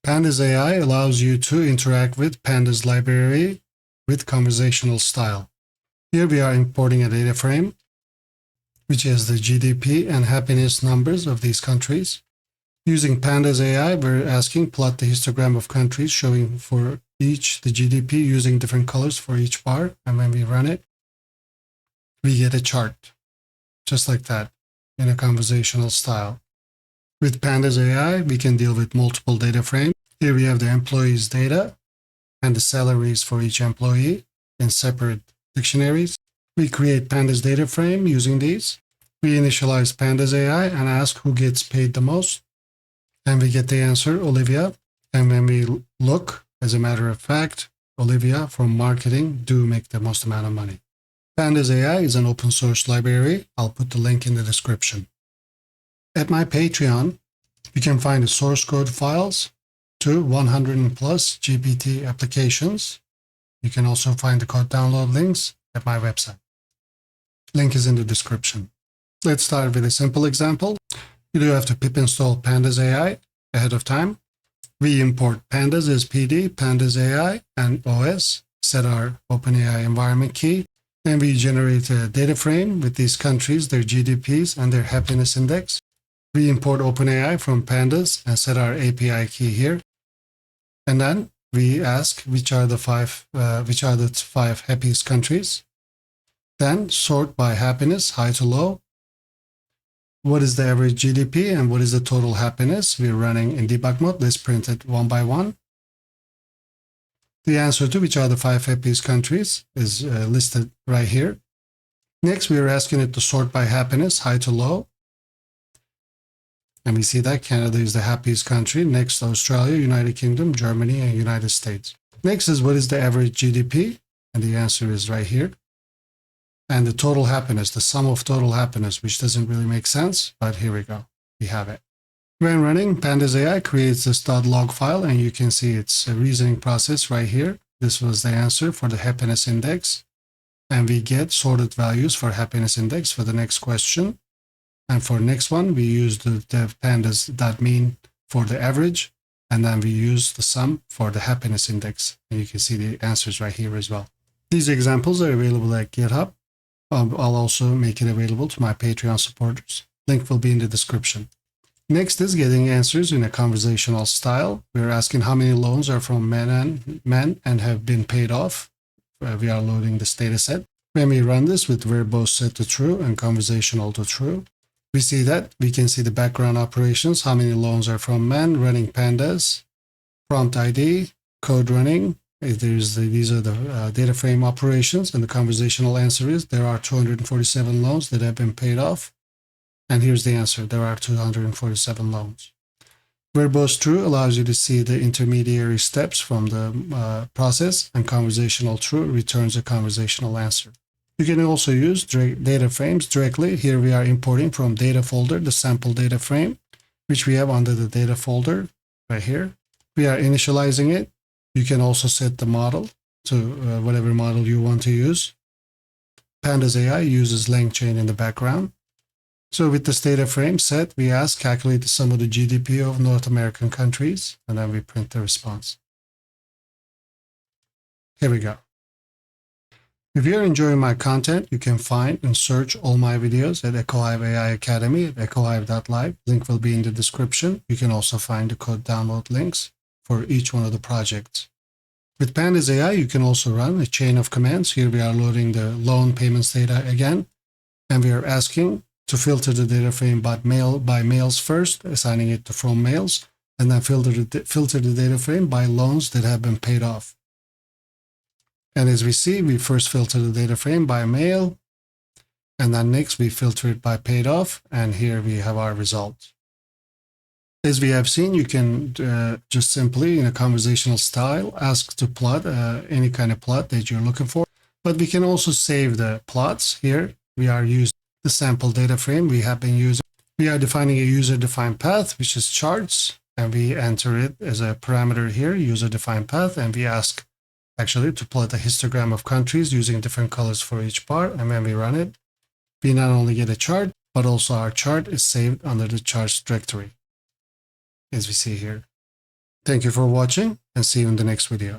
Pandas AI allows you to interact with Pandas library with conversational style. Here we are importing a data frame, which is the GDP and happiness numbers of these countries. Using Pandas AI, we're asking plot the histogram of countries showing for each the GDP using different colors for each bar. And when we run it, we get a chart, just like that, in a conversational style. With Pandas AI, we can deal with multiple data frames. Here we have the employees' data and the salaries for each employee in separate dictionaries. We create Pandas data frame using these. We initialize Pandas AI and ask who gets paid the most. And we get the answer, Olivia. And when we look, as a matter of fact, Olivia from marketing do make the most amount of money. Pandas AI is an open source library. I'll put the link in the description. At my Patreon, you can find the source code files to 100 plus GPT applications. You can also find the code download links at my website. Link is in the description. Let's start with a simple example. You do have to pip install Pandas AI ahead of time. We import Pandas as PD, Pandas AI, and OS, set our OpenAI environment key, and we generate a data frame with these countries, their GDPs, and their happiness index. We import OpenAI from Pandas and set our API key here. And then we ask which are the five happiest countries. Then sort by happiness, high to low. What is the average GDP and what is the total happiness? We're running in debug mode. Let's print it one by one. The answer to which are the 5 happiest countries is listed right here. Next, we are asking it to sort by happiness, high to low. And we see that Canada is the happiest country. Next, Australia, United Kingdom, Germany, and United States. Next is what is the average GDP? And the answer is right here. And the total happiness, the sum of total happiness, which doesn't really make sense, but here we go. We have it. When running, Pandas AI creates this .log file, and you can see its reasoning process right here. This was the answer for the happiness index. And we get sorted values for happiness index for the next question. And for next one, we use the pandas.mean for the average, and then we use the sum for the happiness index. And you can see the answers right here as well. These examples are available at GitHub. I'll also make it available to my Patreon supporters. Link will be in the description. Next is getting answers in a conversational style. We're asking how many loans are from men and have been paid off. We are loading this data set. When we run this with verbose set to true and conversational to true, we see that we can see the background operations, how many loans are from men, running pandas, prompt ID, code running. These are the data frame operations, and the conversational answer is there are 247 loans that have been paid off. And here's the answer, there are 247 loans. Verbose true allows you to see the intermediary steps from the process, and conversational true returns a conversational answer. You can also use data frames directly. Here we are importing from data folder the sample data frame, which we have under the data folder right here. We are initializing it. You can also set the model to whatever model you want to use. Pandas AI uses LangChain in the background. So with this data frame set, we ask calculate the sum of the GDP of North American countries, and then we print the response. Here we go. If you're enjoying my content, you can find and search all my videos at EcoHive AI Academy at ecohive.live. Link will be in the description. You can also find the code download links for each one of the projects. With Pandas AI, you can also run a chain of commands. Here we are loading the loan payments data again, and we are asking to filter the data frame by males first, assigning it to from males, and then filter the data frame by loans that have been paid off. And as we see, we first filter the data frame by male, and then next we filter it by paid off, and here we have our result. As we have seen, you can just simply, in a conversational style, ask to plot any kind of plot that you're looking for. But we can also save the plots. Here we are using the sample data frame we have been using. We are defining a user-defined path, which is charts, and we enter it as a parameter here, user-defined path, and we ask actually to plot a histogram of countries using different colors for each bar. And when we run it, we not only get a chart, but also our chart is saved under the charts directory, as we see here. Thank you for watching and see you in the next video.